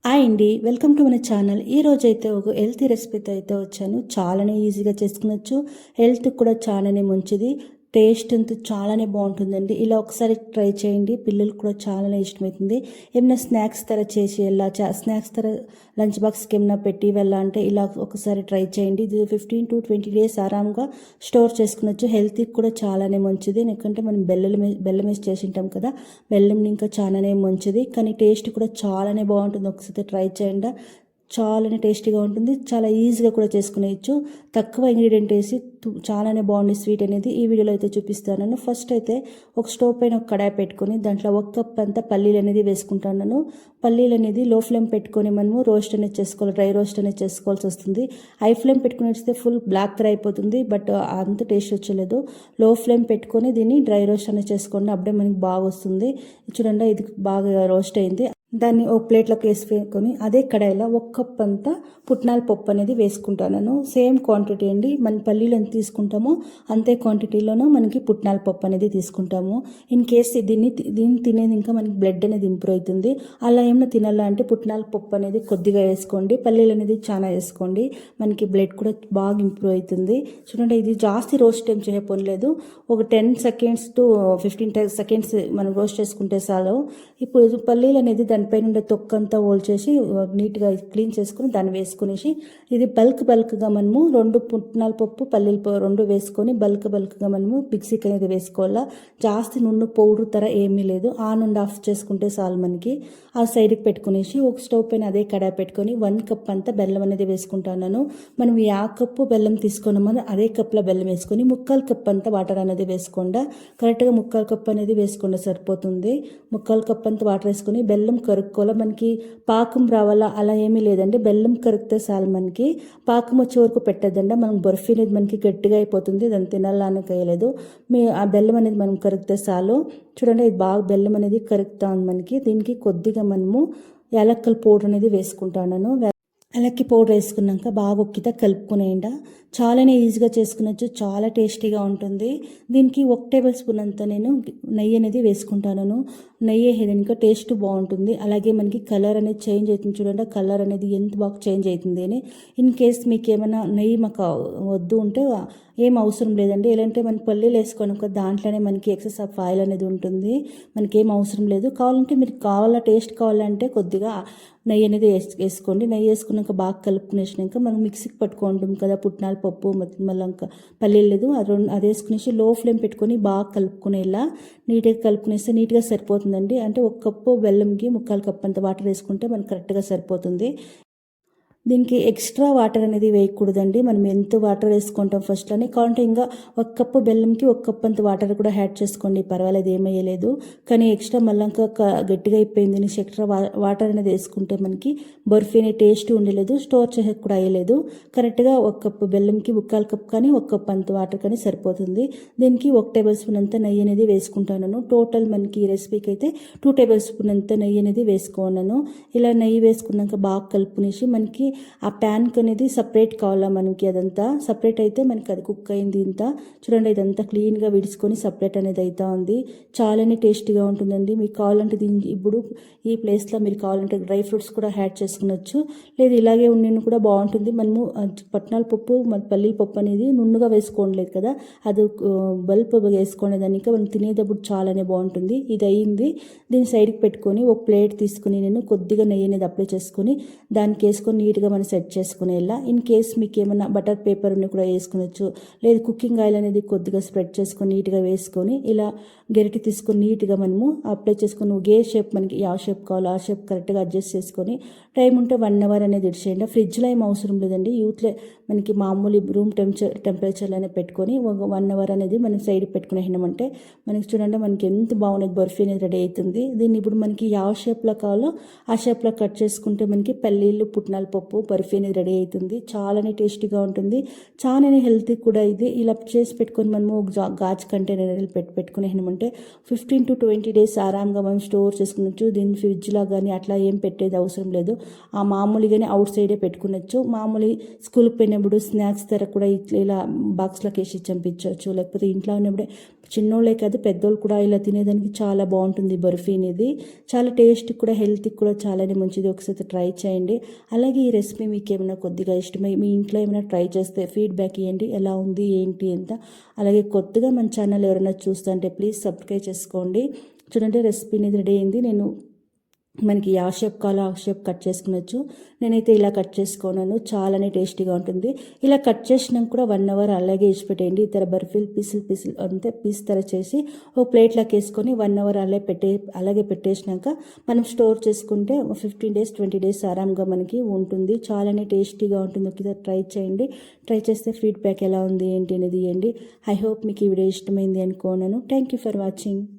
Hi అండి, welcome to మన channel. ఈరోజైతే ఒక హెల్తీ రెసిపీతో అయితే వచ్చాను. చాలానే ఈజీగా చేసుకునొచ్చు, హెల్త్కి కూడా చాలానే మంచిది, టేస్ట్ అంతా చాలానే బాగుంటుందండి. ఇలా ఒకసారి ట్రై చేయండి, పిల్లలకు కూడా చాలానే ఇష్టమవుతుంది. ఏమైనా స్నాక్స్ తర చేసి స్నాక్స్ తర లంచ్ బాక్స్కి ఏమైనా పెట్టి వెళ్ళాలంటే ఇలా ఒకసారి ట్రై చేయండి. ఇది 15 to 20 days ఆరాంగా స్టోర్ చేసుకునొచ్చు. హెల్త్కి కూడా చాలానే మంచిది, ఎందుకంటే మనం బెల్లం వేసి చేసి ఉంటాం కదా, బెల్లం ఇంకా చాలానే మంచిది. కానీ టేస్ట్ కూడా చాలానే బాగుంటుంది. ఒకసారి ట్రై చేయండి, చాలానే టేస్టీగా ఉంటుంది. చాలా ఈజీగా కూడా చేసుకునేయచ్చు. తక్కువ ఇంగ్రీడియంట్ వేసి చాలానే బాగుంది స్వీట్ అనేది ఈ వీడియోలో అయితే చూపిస్తాను. ఫస్ట్ అయితే ఒక స్టవ్ పైన ఒక కడాయి పెట్టుకొని దాంట్లో 1 కప్ అంతా పల్లీలు అనేది వేసుకుంటాను. పల్లీలు అనేది లో ఫ్లేమ్ పెట్టుకొని మనము రోస్ట్ అనేది చేసుకోవాలి, డ్రై రోస్ట్ అనేది చేసుకోవాల్సి వస్తుంది. హై ఫ్లేమ్ పెట్టుకుని వస్తే ఫుల్ బ్లాక్ కలర్ అయిపోతుంది, బట్ అంత టేస్ట్ వచ్చలేదు. లో ఫ్లేమ్ పెట్టుకొని దీన్ని డ్రై రోస్ట్ అనేది చేసుకోండి, అప్పుడే మనకి బాగా వస్తుంది. చూడండి, ఇది బాగా రోస్ట్ అయింది. దాన్ని ఒక ప్లేట్లోకి వేసుకొని అదే కడాయిలో 1 కప్ అంతా పుట్నాల పప్పు అనేది వేసుకుంటాను. సేమ్ క్వాంటిటీ అండి, మన పల్లీలు ఎంత తీసుకుంటామో అంతే క్వాంటిటీలోనూ మనకి పుట్నాల పప్పు అనేది తీసుకుంటాము. ఇన్ కేస్ దీన్ని తినేది ఇంకా మనకి బ్లడ్ అనేది ఇంప్రూవ్ అవుతుంది. అలా ఏమైనా తినాలా అంటే పుట్నాల పప్పు అనేది కొద్దిగా వేసుకోండి, పల్లీలు అనేది చాలా వేసుకోండి, మనకి బ్లడ్ కూడా బాగా ఇంప్రూవ్ అవుతుంది. చూడండి, ఇది జాస్తి రోస్ట్ ఏం చేయలేదు, ఒక 10 seconds to 15 seconds మనం రోస్ట్ చేసుకుంటే చాలు. ఇప్పుడు పల్లీలు అనేది దానిపైన ఉండే తొక్కంతా చేసి నీట్గా క్లీన్ చేసుకుని దాన్ని వేసుకునేసి ఇది బల్క్గా మనము 2 పుట్నాల పప్పు పల్లీల రెండు వేసుకొని బల్క్గా మనము మిక్సీకి అనేది వేసుకోవాలా. జాస్తి నున్ను పౌడర్ తర ఏమీ లేదు, ఆన్ అండ్ ఆఫ్ చేసుకుంటే చాలు. మనకి ఆ సైడ్కి పెట్టుకునేసి ఒక స్టవ్ పైన అదే కడాయి పెట్టుకొని 1 కప్ అంతా బెల్లం అనేది వేసుకుంటాను. మనం 50 కప్పు బెల్లం తీసుకున్నామని అదే కప్లో బెల్లం వేసుకొని 3/4 కప్ అంతా వాటర్ అనేది వేసుకోండి. కరెక్ట్గా 3/4 కప్ అనేది వేసుకోండి సరిపోతుంది. 3/4 కప్ అంతా వాటర్ వేసుకొని బెల్లం కరుక్కోవాలి. మనకి పాకం రావాలా అలా ఏమీ లేదండి, బెల్లం కరిగితే చాలు. మనకి పాకం వచ్చే వరకు పెట్టద్దండి, మనం బర్ఫీ అనేది మనకి గట్టిగా అయిపోతుంది, దాన్ని తినాలని వేయలేదు. ఆ బెల్లం అనేది మనం కరిగితే చాలు. చూడండి, ఇది బాగా బెల్లం అనేది కరుగుతా ఉంది మనకి. దీనికి కొద్దిగా మనము యాలక్కల పౌడర్ అనేది వేసుకుంటాను. యాలక్కి పౌడర్ వేసుకున్నాక బాగా ఒక్కిత కలుపుకునేయండి. చాలానే ఈజీగా చేసుకునొచ్చు, చాలా టేస్టీగా ఉంటుంది. దీనికి 1 టేబుల్ స్పూన్ అంతా నేను నెయ్యి అనేది వేసుకుంటాను. నెయ్యి వేయడానికి టేస్ట్ బాగుంటుంది, అలాగే మనకి కలర్ అనేది చేంజ్ అవుతుంది. చూడండి, కలర్ అనేది ఎంత బాగా చేంజ్ అవుతుంది అని. ఇన్ కేస్ మీకు ఏమైనా నెయ్యి మాకు వద్దు ఉంటే ఏం అవసరం లేదండి. ఎలాంటి మన పల్లీలు వేసుకోవడం దాంట్లోనే మనకి ఎక్సెస్ ఆఫ్ ఆయిల్ అనేది ఉంటుంది, మనకి ఏం అవసరం లేదు. కావాలంటే మీరు టేస్ట్ కావాలంటే కొద్దిగా నెయ్యి అనేది వేసుకోండి. నెయ్యి వేసుకున్నాక బాగా కలుపుకునేసినాక మనం మిక్సీకి పట్టుకుంటాం కదా పుట్నాల పప్పు మళ్ళీ పల్లీలు లేదు, అది వేసుకునేసి లో ఫ్లేమ్ పెట్టుకొని బాగా కలుపుకునేలా నీట్గా కలుపుకునేస్తే నీట్గా సరిపోతుందండి. అంటే 1 కప్పు బెల్లంకి 3/4 కప్ అంత వాటర్ వేసుకుంటే మనకు కరెక్ట్గా సరిపోతుంది. దీనికి ఎక్స్ట్రా వాటర్ అనేది వేయకూడదండి, మనం ఎంత వాటర్ వేసుకుంటాం ఫస్ట్లోనే. కావాలంటే ఇంకా 1 కప్పు బెల్లంకి 1 కప్ అంత వాటర్ కూడా యాడ్ చేసుకోండి, పర్వాలేదు, ఏమయ్యలేదు. కానీ ఎక్స్ట్రా మళ్ళీ గట్టిగా అయిపోయింది ఎక్స్ట్రా వాటర్ అనేది వేసుకుంటే మనకి బర్ఫీ అనే టేస్ట్ ఉండలేదు, స్టోర్ చేసే కూడా అయ్యలేదు. కరెక్ట్గా 1 కప్పు బెల్లంకి 3/4 కప్ కానీ 1 కప్ అంత వాటర్ కానీ సరిపోతుంది. దీనికి 1 టేబుల్ స్పూన్ అంత నెయ్యి అనేది వేసుకుంటాను. టోటల్ మనకి ఈ రెసిపీకి అయితే 2 టేబుల్ స్పూన్ అంత నెయ్యి అనేది వేసుకున్నాను. ఇలా నెయ్యి వేసుకున్నాక బాగా కలుపుకునేసి మనకి ఆ ప్యాన్కి అనేది సపరేట్ కావాలా, మనకి అదంతా సపరేట్ అయితే మనకి అది కుక్ అయింది. ఇంత చూడండి, ఇదంతా క్లీన్గా విడుచుకొని సపరేట్ అనేది అవుతా ఉంది. చాలానే టేస్టీగా ఉంటుందండి. మీకు కావాలంటే ఇప్పుడు ఈ ప్లేస్లో మీరు కావాలంటే డ్రై ఫ్రూట్స్ కూడా యాడ్ చేసుకునొచ్చు, లేదు ఇలాగే ఉండి కూడా బాగుంటుంది. మనము పట్నాల పప్పు పల్లీల పప్పు అనేది నున్నుగా వేసుకోలేదు కదా, అది బల్బ్ వేసుకునేదానికి మనం తినేటప్పుడు చాలానే బాగుంటుంది. ఇది అయ్యింది, దీన్ని సైడ్కి పెట్టుకొని ఒక ప్లేట్ తీసుకుని నేను కొద్దిగా నెయ్యి అనేది అప్లై చేసుకొని దానికి వేసుకొని నీట్గా మనం సెట్ చేసుకునేలా. ఇన్ కేస్ మీకు ఏమైనా బటర్ పేపర్ కూడా వేసుకునొచ్చు, లేదు కుకింగ్ ఆయిల్ అనేది కొద్దిగా స్ప్రెడ్ చేసుకొని నీట్గా వేసుకొని ఇలా గెరిటి తీసుకొని నీట్గా మనము అప్లై చేసుకొని ఏ షేప్ మనకి ఆ షేప్ కావాలో ఆ షేప్ కరెక్ట్గా అడ్జస్ట్ చేసుకొని టైం ఉంటే 1 అవర్ అనేది ఇడిచేయండి. ఫ్రిడ్జ్లో ఏం అవసరం లేదండి, యూత్లో మనకి మామూలు రూమ్ టెంపరేచర్లోనే పెట్టుకొని 1 అవర్ అనేది మనం సైడ్ పెట్టుకునేసినామంటే మనకి చూడండి మనకి ఎంత బాగున్నది బర్ఫీ అనేది రెడీ అవుతుంది. దీన్ని ఇప్పుడు మనకి ಯಾವ షేప్లో కావాలో ఆ షేప్లో కట్ చేసుకుంటే మనకి పల్లీలు పుట్నాల పప్పు బర్ఫీ అనేది రెడీ అవుతుంది. చాలానే టేస్టీగా ఉంటుంది, చాలానే హెల్తీ కూడా. ఇది ఇలా చేసి పెట్టుకొని మనము గాజు కంటైనర్ పెట్టుకునేసినామంటే 15 to 20 days ఆరాంగా మనం స్టోర్ చేసుకునొచ్చు. దీన్ని ఫ్రిడ్జ్లో కానీ అట్లా ఏం పెట్టేది అవసరం లేదు, ఆ మామూలుగానే అవుట్ సైడే పెట్టుకునొచ్చు. మామూలు స్కూల్కి పోయినప్పుడు స్నాక్స్ తర కూడా ఇలా బాక్స్లోకి వేసి చంపించవచ్చు, లేకపోతే ఇంట్లో ఉన్నప్పుడే చిన్నోళ్ళే కాదు పెద్దోళ్ళు కూడా ఇలా తినేదానికి చాలా బాగుంటుంది బర్ఫీ అనేది. చాలా టేస్ట్ కూడా హెల్త్కి కూడా చాలానే మంచిది. ఒకసారి ట్రై చేయండి. అలాగే ఈ రెసిపీ మీకు ఏమైనా కొద్దిగా ఇష్టమై మీ ఇంట్లో ఏమైనా ట్రై చేస్తే ఫీడ్బ్యాక్ ఇవ్వండి, ఎలా ఉంది ఏంటి ఎంత. అలాగే కొత్తగా మన ఛానల్ ఎవరైనా చూస్తుంటే ప్లీజ్ సబ్స్క్రైబ్ చేసుకోండి. చూడండి రెసిపీ అనేది రెడీ అయింది. నేను మనకి ఆ షేప్ కావాలో ఆ షేప్ కట్ చేసుకునొచ్చు. నేనైతే ఇలా కట్ చేసుకున్నాను. చాలానే టేస్టీగా ఉంటుంది. ఇలా కట్ చేసినాక కూడా 1 అవర్ అలాగే ఇచ్చిపెట్టేయండి. ఇతర బర్ఫీలు పీసులు అంటే పీస్ తర చేసి ఒక ప్లేట్లోకి వేసుకొని 1 అవర్ అలాగే పెట్టేసినాక మనం స్టోర్ చేసుకుంటే 15 డేస్ 20 డేస్ ఆరాంగా మనకి ఉంటుంది. చాలానే టేస్టీగా ఉంటుంది. ఒకసారి ట్రై చేయండి. ట్రై చేస్తే ఫీడ్బ్యాక్ ఎలా ఉంది ఏంటి అనేది ఇవ్వండి. ఐ హోప్ మీకు ఈ వీడియో ఇష్టమైంది అనుకోనాను. Thank you for watching.